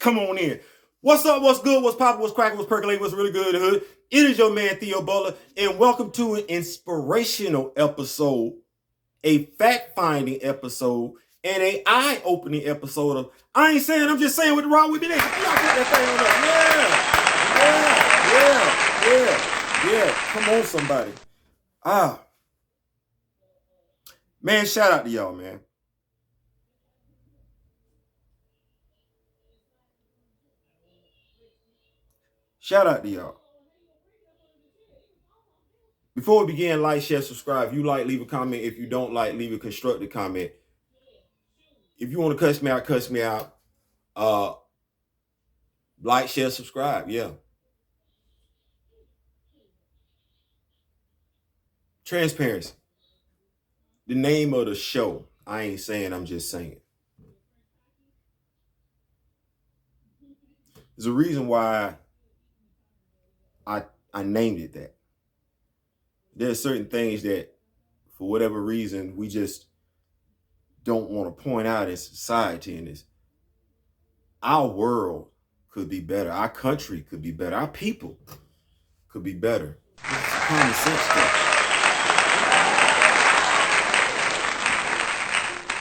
Come on in. What's up? What's good? What's poppin'? What's cracking? What's percolating? What's really good in the hood? It is your man Theo Butler, and welcome to an inspirational episode, a fact-finding episode, and a eye-opening episode of I Ain't Saying, I'm Just Saying with the Rock with me. Y'all put that thing on up. Yeah. Come on, somebody. Man, shout out to y'all, man. Shout out to y'all. Before we begin, like, share, subscribe. If you like, leave a comment. If you don't like, leave a constructive comment. If you want to cuss me out, cuss me out. Like, share, subscribe. Yeah. Transparency. The name of the show. I ain't saying, I'm just saying. There's a reason why I named it that. There are certain things that, for whatever reason, we just don't want to point out in society. And this, our world could be better. Our country could be better. Our people could be better. This is common sense stuff.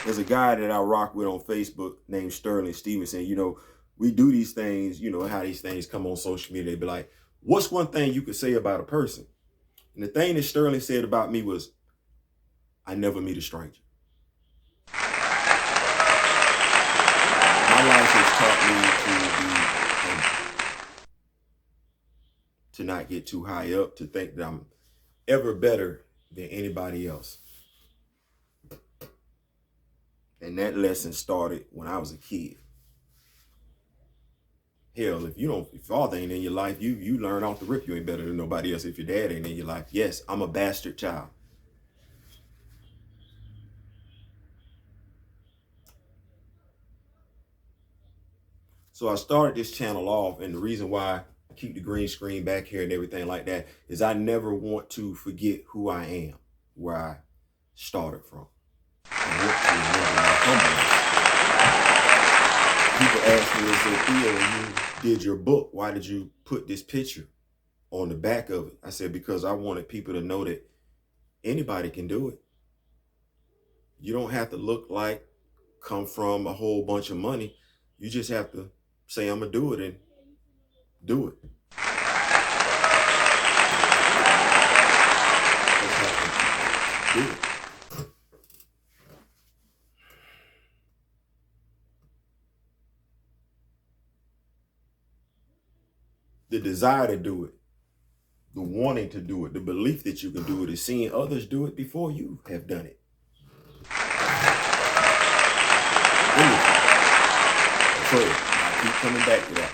There's a guy that I rock with on Facebook named Sterling Stevenson. You know, we do these things, you know, how these things come on social media. They be like, what's one thing you could say about a person? And the thing that Sterling said about me was, I never meet a stranger. My life has taught me to not get too high up, to think that I'm ever better than anybody else. And that lesson started when I was a kid. Hell, if your father ain't in your life, you learn off the rip you ain't better than nobody else. If your dad ain't in your life, yes, I'm a bastard child. So I started this channel off, and the reason why I keep the green screen back here and everything like that is I never want to forget who I am, where I started from. I want to remember my humbleness. People ask me, they say, Theo, when you did your book, why did you put this picture on the back of it? I said, because I wanted people to know that anybody can do it. You don't have to look like, come from a whole bunch of money. You just have to say, I'm going to do it, and do it. Just have to do it. The desire to do it, the wanting to do it, the belief that you can do it is seeing others do it before you have done it. I keep coming back to that.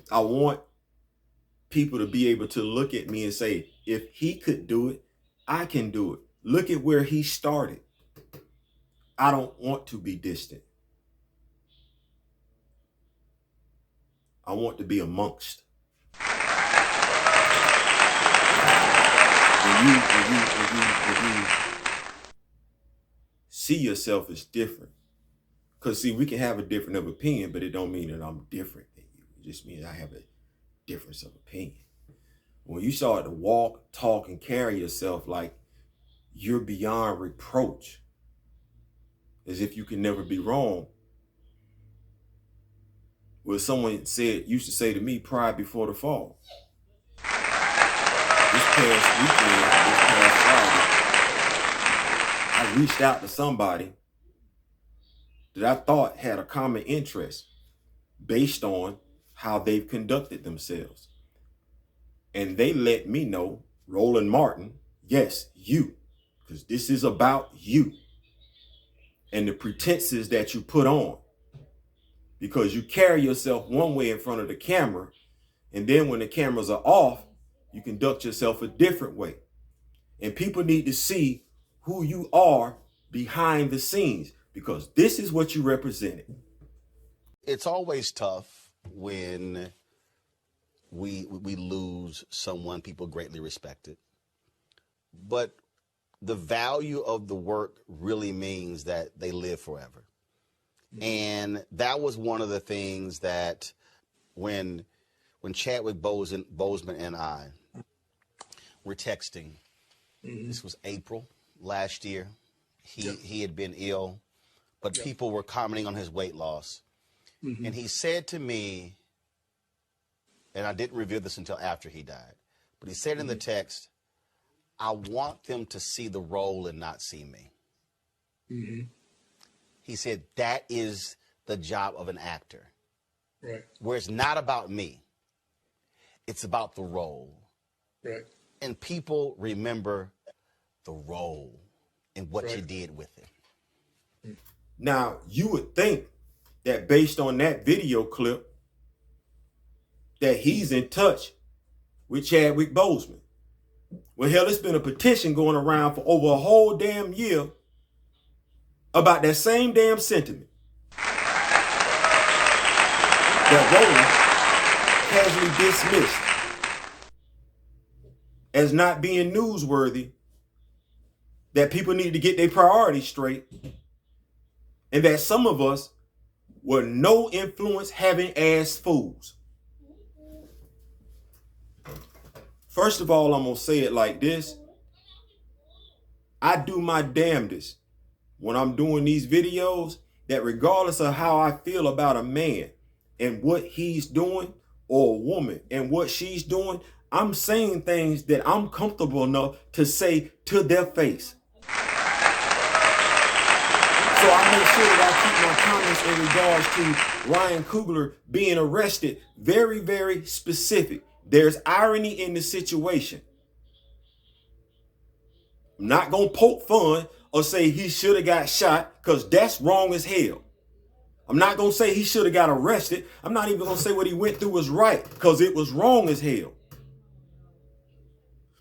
I want people to be able to look at me and say, if he could do it, I can do it. Look at where he started. I don't want to be distant. I want to be amongst. When you see yourself as different. Because, see, we can have a difference of opinion, but it don't mean that I'm different than you. It just means I have a difference of opinion. When you start to walk, talk, and carry yourself like you're beyond reproach, as if you can never be wrong. Well, someone used to say to me, pride before the fall. This past Friday, I reached out to somebody that I thought had a common interest based on how they've conducted themselves. And they let me know, Roland Martin, yes, you, because this is about you and the pretenses that you put on, because you carry yourself one way in front of the camera, and then when the cameras are off, you conduct yourself a different way. And people need to see who you are behind the scenes, because this is what you represented. It's always tough when we lose someone people greatly respected. But the value of the work really means that they live forever. And that was one of the things that when Chadwick Boseman and I were texting, this was April last year. He had been ill, but people were commenting on his weight loss. And he said to me, and I didn't reveal this until after he died, but he said in the text, I want them to see the role and not see me. He said, that is the job of an actor. Right. Where it's not about me. It's about the role. Right. And people remember the role and what you did with it. Now, you would think that based on that video clip, that he's in touch with Chadwick Boseman. Well, hell, it's been a petition going around for over a whole damn year about that same damn sentiment. That Roland casually dismissed as not being newsworthy, that people need to get their priorities straight, and that some of us were no influence having ass fools. First of all, I'm going to say it like this. I do my damnedest when I'm doing these videos that regardless of how I feel about a man and what he's doing, or a woman and what she's doing, I'm saying things that I'm comfortable enough to say to their face. So I make sure that I keep my comments in regards to Ryan Coogler being arrested very, very specific. There's irony in the situation. I'm not going to poke fun or say he should have got shot, because that's wrong as hell. I'm not going to say he should have got arrested. I'm not even going to say what he went through was right, because it was wrong as hell.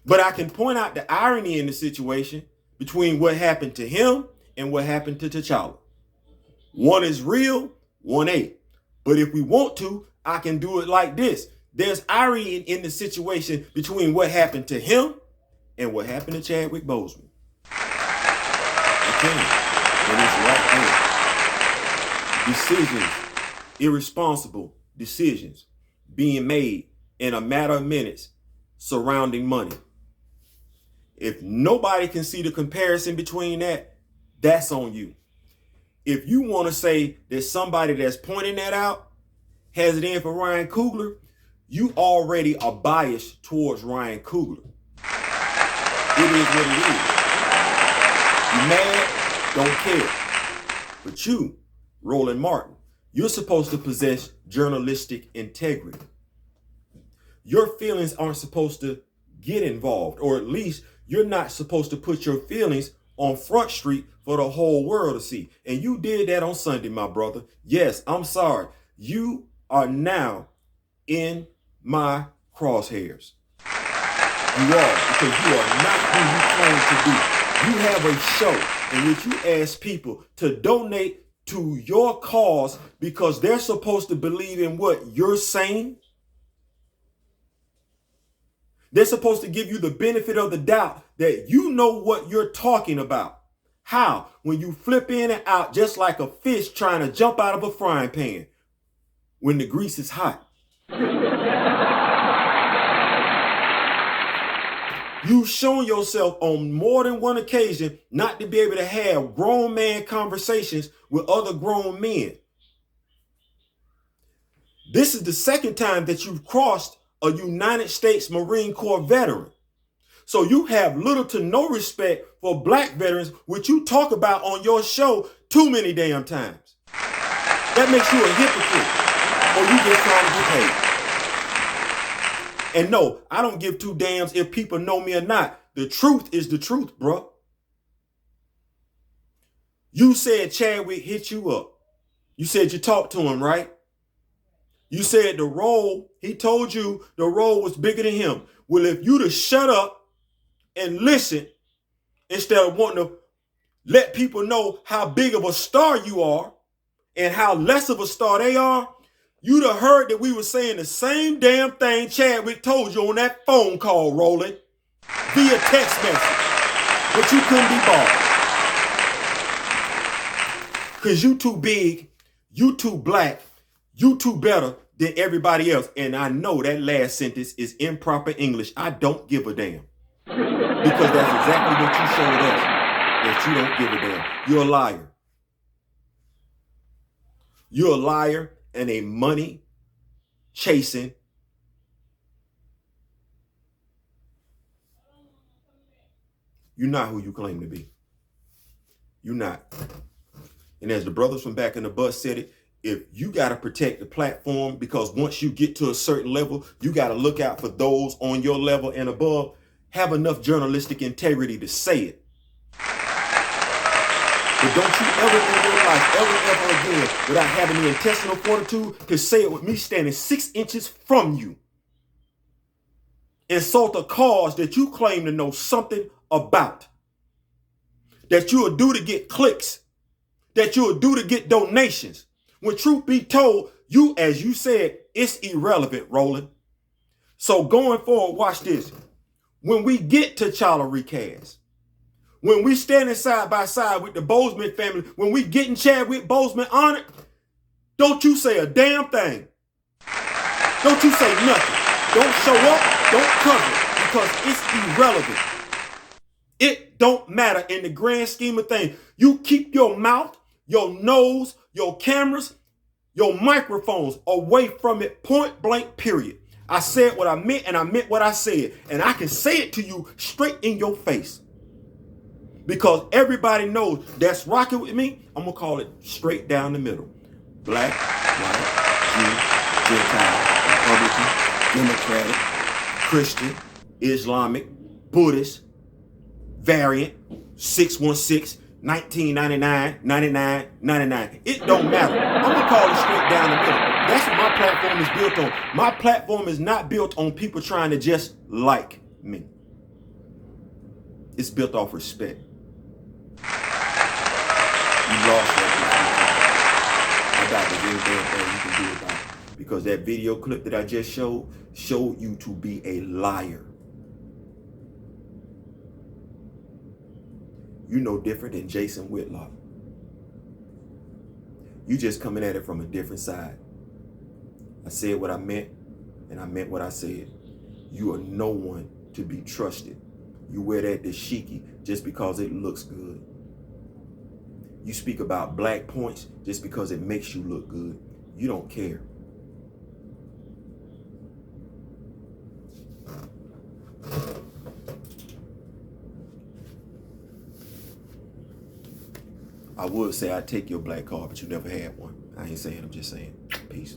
But I can point out the irony in the situation between what happened to him and what happened to T'Challa. One is real, one ain't. But if we want to, I can do it like this. There's irony in the situation between what happened to him and what happened to Chadwick Boseman. I can. And it's right there. Decisions, irresponsible decisions being made in a matter of minutes surrounding money. If nobody can see the comparison between that, that's on you. If you want to say that somebody that's pointing that out has it in for Ryan Coogler, you already are biased towards Ryan Coogler. It is what it is. You mad? Don't care. But you, Roland Martin, you're supposed to possess journalistic integrity. Your feelings aren't supposed to get involved, or at least you're not supposed to put your feelings on Front Street for the whole world to see. And you did that on Sunday, my brother. Yes, I'm sorry. You are now in my crosshairs. You are, because you are not who you claim to be. You have a show in which you ask people to donate to your cause because they're supposed to believe in what you're saying. They're supposed to give you the benefit of the doubt that you know what you're talking about. How? When you flip in and out just like a fish trying to jump out of a frying pan when the grease is hot. You've shown yourself on more than one occasion not to be able to have grown man conversations with other grown men. This is the second time that you've crossed a United States Marine Corps veteran. So you have little to no respect for black veterans, which you talk about on your show too many damn times. That makes you a hypocrite, or you just trying to get paid. And no, I don't give two damns if people know me or not. The truth is the truth, bro. You said Chadwick hit you up. You said you talked to him, right? You said the role, he told you the role was bigger than him. Well, if you'd have shut up and listened instead of wanting to let people know how big of a star you are and how less of a star they are, you'd have heard that we were saying the same damn thing Chadwick told you on that phone call, Roland, via text message. But you couldn't be bothered. Because you too big You too black, you too better than everybody else. And I know that last sentence is improper English. I don't give a damn. Because that's exactly what you showed us, that you don't give a damn. You're a liar. You're a liar and a money chasing. You're not who you claim to be. You're not. And as the brothers from back in the bus said it, if you got to protect the platform, because once you get to a certain level, you got to look out for those on your level and above, have enough journalistic integrity to say it. But don't you ever in your life, ever again, without having the intestinal fortitude to say it with me standing 6 inches from you, insult a cause that you claim to know something about, that you will do to get clicks, that you will do to get donations. When truth be told, you, as you said, it's irrelevant, Roland. So going forward, watch this. When we get to Chala recast, when we standing side by side with the Bozeman family, when we getting Chadwick Boseman honored, don't you say a damn thing. Don't you say nothing. Don't show up, don't cover it, because it's irrelevant. It don't matter in the grand scheme of things. You keep your mouth, your nose, your cameras, your microphones away from it, point blank, period. I said what I meant and I meant what I said. And I can say it to you straight in your face. Because everybody knows that's rocking with me. I'm going to call it straight down the middle. Black, white, Jew, Gentile, Republican, Democratic, Christian, Islamic, Buddhist, variant, 616, 1999, 99, 99. It don't matter. I'm going to call it straight down the middle. That's what my platform is built on. My platform is not built on people trying to just like me. It's built off respect. You lost that. I doubt there's any damn thing you can do about it. Because that video clip that I just showed you to be a liar. You no different than Jason Whitlock. You just coming at it from a different side. I said what I meant, and I meant what I said. You are no one to be trusted. You wear that dashiki just because it looks good. You speak about black points just because it makes you look good. You don't care. I would say I'd take your black card, but you never had one. I ain't saying, I'm just saying. Peace.